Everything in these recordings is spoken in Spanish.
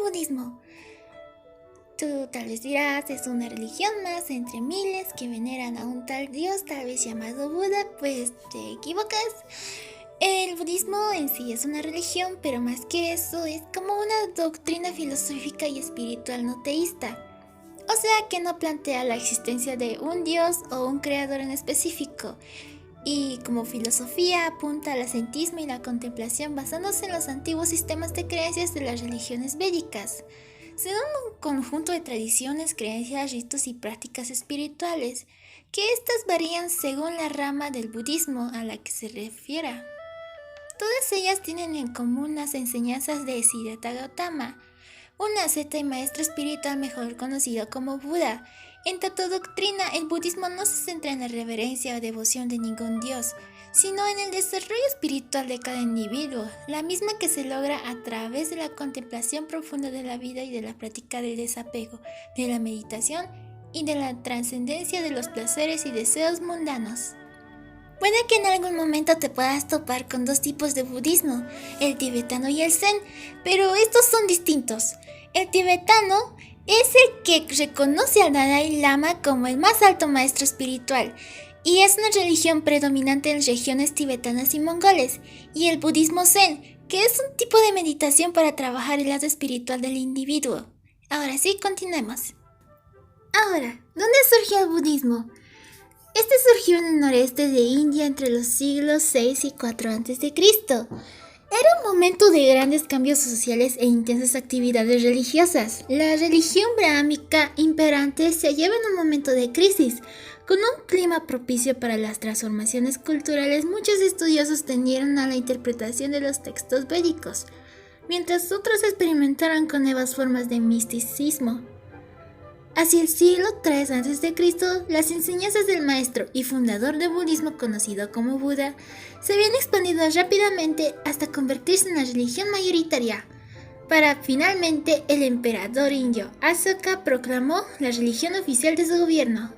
budismo? Tú tal vez dirás, es una religión más entre miles que veneran a un tal dios, tal vez llamado Buda. Pues te equivocas. El budismo en sí es una religión, pero más que eso es como una doctrina filosófica y espiritual no teísta. O sea que no plantea la existencia de un dios o un creador en específico. Y como filosofía apunta al ascetismo y la contemplación basándose en los antiguos sistemas de creencias de las religiones védicas. Son un conjunto de tradiciones, creencias, ritos y prácticas espirituales, que estas varían según la rama del budismo a la que se refiera. Todas ellas tienen en común las enseñanzas de Siddhartha Gautama, un asceta y maestro espiritual mejor conocido como Buda. En tanto doctrina, el budismo no se centra en la reverencia o devoción de ningún dios, sino en el desarrollo espiritual de cada individuo, la misma que se logra a través de la contemplación profunda de la vida y de la práctica del desapego, de la meditación y de la trascendencia de los placeres y deseos mundanos. Puede que en algún momento te puedas topar con dos tipos de budismo, el tibetano y el zen, pero estos son distintos. El tibetano es el que reconoce al Dalai Lama como el más alto maestro espiritual, y es una religión predominante en regiones tibetanas y mongoles, y el budismo zen, que es un tipo de meditación para trabajar el lado espiritual del individuo. Ahora sí, continuemos. Ahora, ¿dónde surgió el budismo? Este surgió en el noreste de India entre los siglos 6 y 4 a.C. Era un momento de grandes cambios sociales e intensas actividades religiosas. La religión brahmánica imperante se hallaba en un momento de crisis. Con un clima propicio para las transformaciones culturales, muchos estudiosos tendieron a la interpretación de los textos védicos, mientras otros experimentaron con nuevas formas de misticismo. Hacia el siglo III a.C., las enseñanzas del maestro y fundador del budismo conocido como Buda se habían expandido rápidamente hasta convertirse en la religión mayoritaria, para finalmente el emperador indio Asoka proclamó la religión oficial de su gobierno.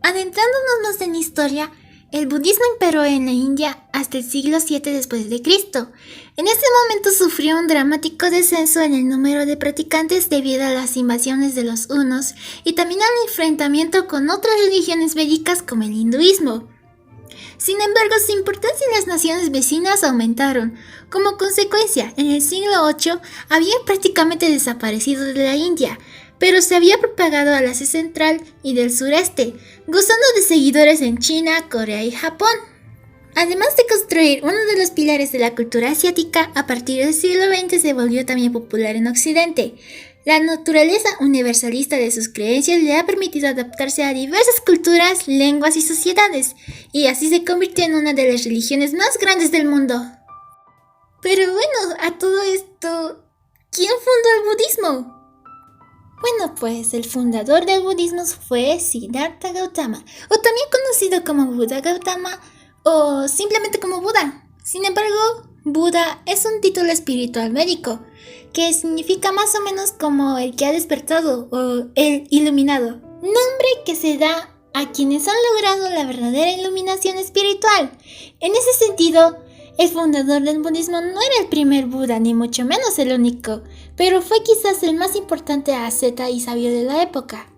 Adentrándonos más en la historia, el budismo imperó en la India hasta el siglo VII después de Cristo. En este momento sufrió un dramático descenso en el número de practicantes debido a las invasiones de los hunos y también al enfrentamiento con otras religiones védicas como el hinduismo. Sin embargo, su importancia en las naciones vecinas aumentaron. Como consecuencia, en el siglo VIII había prácticamente desaparecido de la India, pero se había propagado al Asia Central y del sureste, gozando de seguidores en China, Corea y Japón. Además de construir uno de los pilares de la cultura asiática, a partir del siglo XX se volvió también popular en Occidente. La naturaleza universalista de sus creencias le ha permitido adaptarse a diversas culturas, lenguas y sociedades, y así se convirtió en una de las religiones más grandes del mundo. Pero bueno, a todo esto, ¿quién fundó el budismo? Bueno, pues el fundador del budismo fue Siddhartha Gautama, o también conocido como Buda Gautama, o simplemente como Buda. Sin embargo, Buda es un título espiritual védico, que significa más o menos como el que ha despertado, o el iluminado, nombre que se da a quienes han logrado la verdadera iluminación espiritual. En ese sentido, el fundador del budismo no era el primer Buda, ni mucho menos el único, pero fue quizás el más importante asceta y sabio de la época.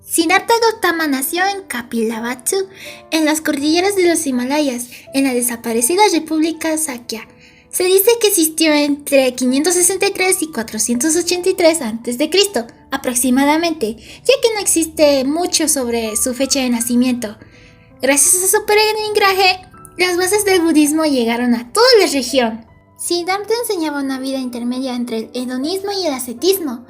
Siddhartha Gautama nació en Kapilavatthu, en las cordilleras de los Himalayas, en la desaparecida República Sakya. Se dice que existió entre 563 y 483 a.C., aproximadamente, ya que no existe mucho sobre su fecha de nacimiento. Gracias a su peregrinaje, las bases del budismo llegaron a toda la región. Siddhartha enseñaba una vida intermedia entre el hedonismo y el ascetismo.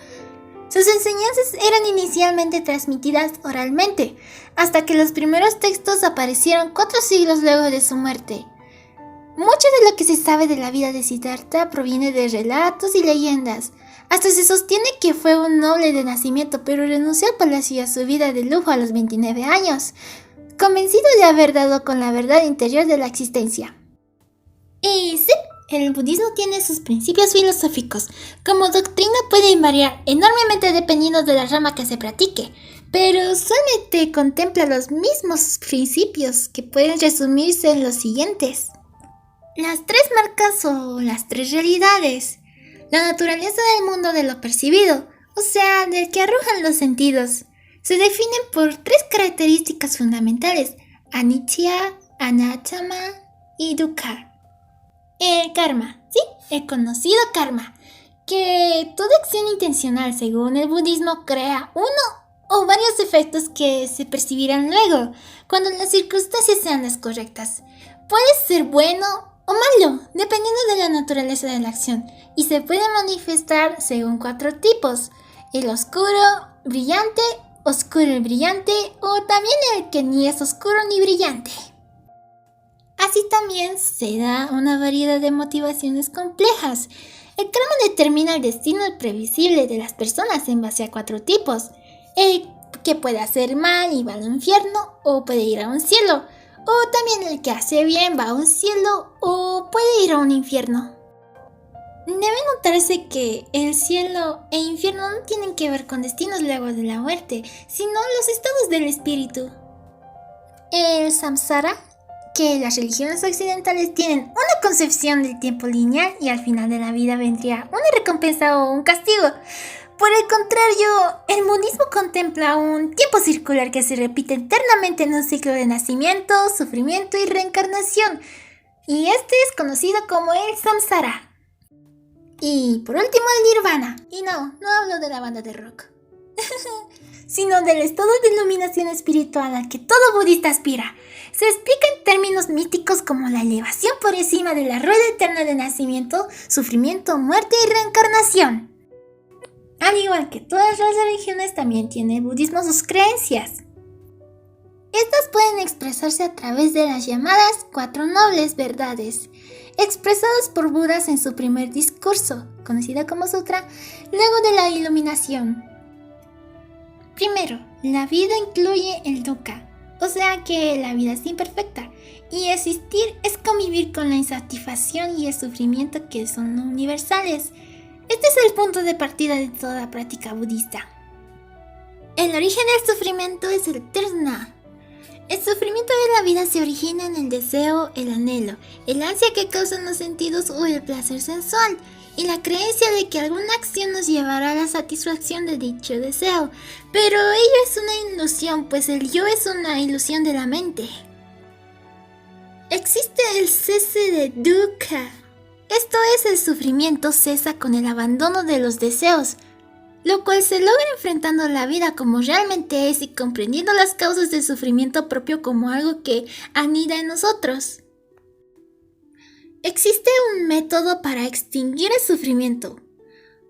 Sus enseñanzas eran inicialmente transmitidas oralmente, hasta que los primeros textos aparecieron 4 siglos luego de su muerte. Mucho de lo que se sabe de la vida de Siddhartha proviene de relatos y leyendas. Hasta se sostiene que fue un noble de nacimiento, pero renunció al palacio y a su vida de lujo a los 29 años, convencido de haber dado con la verdad interior de la existencia. Y sí, el budismo tiene sus principios filosóficos. Como doctrina puede variar enormemente dependiendo de la rama que se practique, pero usualmente contempla los mismos principios que pueden resumirse en los siguientes. Las 3 marcas o las 3 realidades. la naturaleza del mundo de lo percibido, o sea, del que arrojan los sentidos. Se definen por tres características fundamentales: anicca, anattama y dukkha. El karma, sí, el conocido karma, que toda acción intencional, según el budismo, crea uno o varios efectos que se percibirán luego, cuando las circunstancias sean las correctas. Puede ser bueno o malo, dependiendo de la naturaleza de la acción, y se puede manifestar según 4 tipos: el oscuro, brillante, oscuro y brillante, o también el que ni es oscuro ni brillante. Así también se da una variedad de motivaciones complejas. El karma determina el destino previsible de las personas en base a 4 tipos: el que puede hacer mal y va al infierno o puede ir a un cielo, o también el que hace bien va a un cielo o puede ir a un infierno. Debe notarse que el cielo e infierno no tienen que ver con destinos luego de la muerte, sino los estados del espíritu. El samsara, que las religiones occidentales tienen una concepción del tiempo lineal y al final de la vida vendría una recompensa o un castigo. Por el contrario, el budismo contempla un tiempo circular que se repite eternamente en un ciclo de nacimiento, sufrimiento y reencarnación, y este es conocido como el samsara. Y por último el nirvana, y no hablo de la banda de rock, sino del estado de iluminación espiritual al que todo budista aspira. Se explica en términos místicos como la elevación por encima de la rueda eterna de nacimiento, sufrimiento, muerte y reencarnación. Al igual que todas las religiones, también tiene el budismo sus creencias. Estas pueden expresarse a través de las llamadas 4 nobles verdades, expresadas por Budas en su primer discurso, conocida como sutra, luego de la iluminación. Primero, la vida incluye el dukkha, o sea que la vida es imperfecta, y existir es convivir con la insatisfacción y el sufrimiento que son universales. Este es el punto de partida de toda práctica budista. El origen del sufrimiento es el trishna. El sufrimiento de la vida se origina en el deseo, el anhelo, el ansia que causan los sentidos o el placer sensual, y la creencia de que alguna acción nos llevará a la satisfacción de dicho deseo. Pero ello es una ilusión, pues el yo es una ilusión de la mente. Existe el cese de dukkha. Esto es, el sufrimiento cesa con el abandono de los deseos, lo cual se logra enfrentando la vida como realmente es y comprendiendo las causas del sufrimiento propio como algo que anida en nosotros. Existe un método para extinguir el sufrimiento.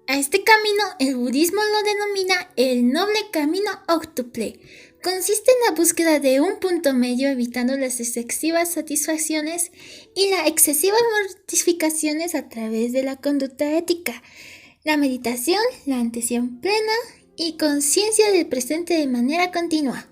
A este camino el budismo lo denomina el noble camino óctuple. Consiste en la búsqueda de un punto medio, evitando las excesivas satisfacciones y las excesivas mortificaciones a través de la conducta ética, la meditación, la atención plena y conciencia del presente de manera continua.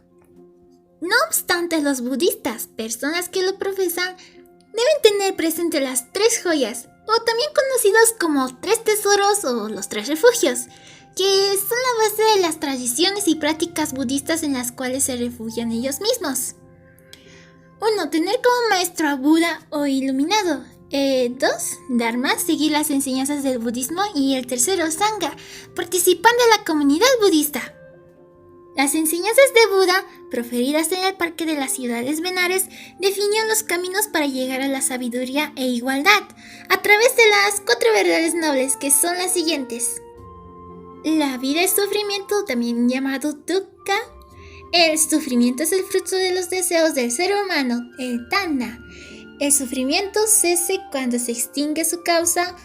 No obstante, los budistas, personas que lo profesan, deben tener presente las 3 joyas, o también conocidos como 3 tesoros o los 3 refugios, que son la base de las tradiciones y prácticas budistas en las cuales se refugian ellos mismos. 1. Tener como maestro a Buda o iluminado. 2. Dharma, seguir las enseñanzas del budismo. Y el tercero, Sangha, participar de la comunidad budista. Las enseñanzas de Buda, proferidas en el Parque de las Ciudades Benares, definió los caminos para llegar a la sabiduría e igualdad, a través de las 4 verdades nobles, que son las siguientes. La vida es sufrimiento, también llamado dukkha. El sufrimiento es el fruto de los deseos del ser humano, el tanha. El sufrimiento cese cuando se extingue su causa.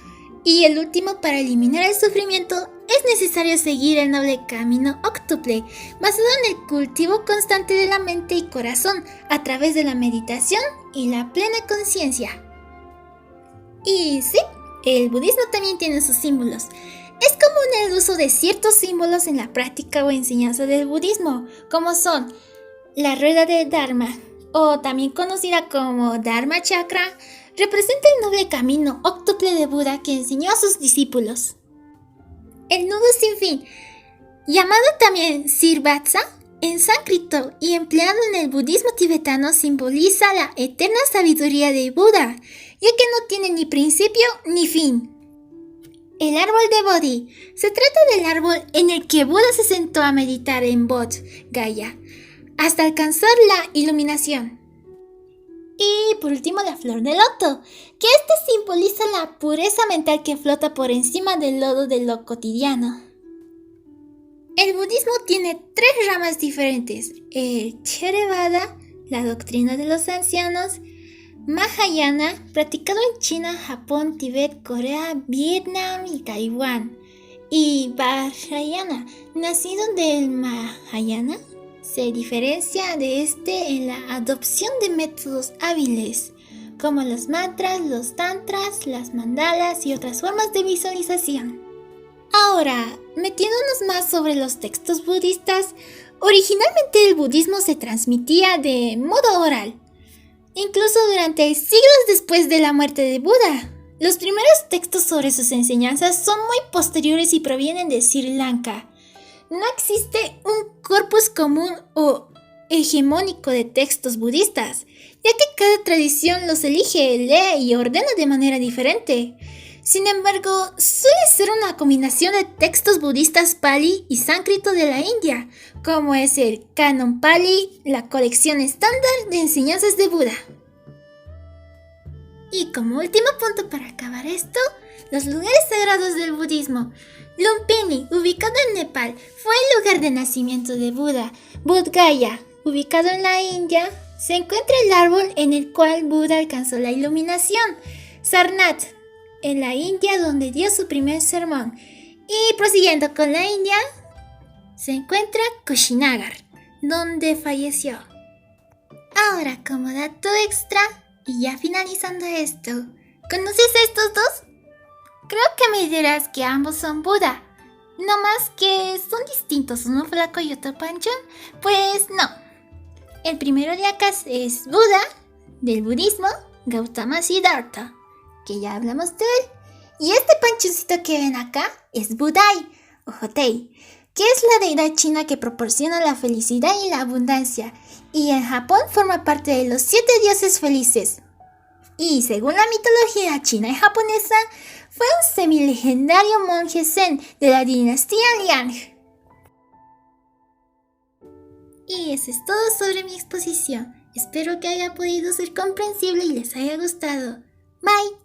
Y el último, para eliminar el sufrimiento, es necesario seguir el noble camino óctuple, basado en el cultivo constante de la mente y corazón, a través de la meditación y la plena conciencia. Y sí, el budismo también tiene sus símbolos. Es común el uso de ciertos símbolos en la práctica o enseñanza del budismo, como son la rueda de Dharma, o también conocida como Dharma Chakra, representa el noble camino óctuple de Buda que enseñó a sus discípulos. El nudo sin fin, llamado también Srivatsa en sánscrito y empleado en el budismo tibetano, simboliza la eterna sabiduría de Buda, ya que no tiene ni principio ni fin. El árbol de Bodhi. Se trata del árbol en el que Buda se sentó a meditar en Bodh Gaya hasta alcanzar la iluminación. Y por último, la flor de loto, que simboliza la pureza mental que flota por encima del lodo de lo cotidiano. El budismo tiene 3 ramas diferentes: el Theravada, la doctrina de los ancianos; Mahayana, practicado en China, Japón, Tíbet, Corea, Vietnam y Taiwán; y Vajrayana, nacido del Mahayana. Se diferencia de en la adopción de métodos hábiles, como los mantras, los tantras, las mandalas y otras formas de visualización. Ahora, metiéndonos más sobre los textos budistas, originalmente el budismo se transmitía de modo oral, incluso durante siglos después de la muerte de Buda. Los primeros textos sobre sus enseñanzas son muy posteriores y provienen de Sri Lanka. No existe un corpus común o hegemónico de textos budistas, ya que cada tradición los elige, lee y ordena de manera diferente. Sin embargo, suele ser una combinación de textos budistas Pali y sánscrito de la India, como es el Canon Pali, la colección estándar de enseñanzas de Buda. Y como último punto para acabar esto, los lugares sagrados del budismo. Lumpini, ubicado en Nepal, fue el lugar de nacimiento de Buda. Bodh Gaya, ubicado en la India, se encuentra el árbol en el cual Buda alcanzó la iluminación. Sarnath, en la India, donde dio su primer sermón. Y prosiguiendo con la India, se encuentra Kushinagar, donde falleció. Ahora, como dato extra, y ya finalizando esto, ¿conoces a estos dos? Creo que me dirás que ambos son Buda, no más que son distintos, uno flaco y otro panchón. Pues no. El primero de acá es Buda, del budismo, Gautama Siddhartha, que ya hablamos de él. Y este panchoncito que ven acá es Budai, o Hotei, que es la deidad china que proporciona la felicidad y la abundancia, y en Japón forma parte de los 7 dioses felices. Y según la mitología china y japonesa, fue un semilegendario monje zen de la dinastía Liang. Y eso es todo sobre mi exposición. Espero que haya podido ser comprensible y les haya gustado. Bye.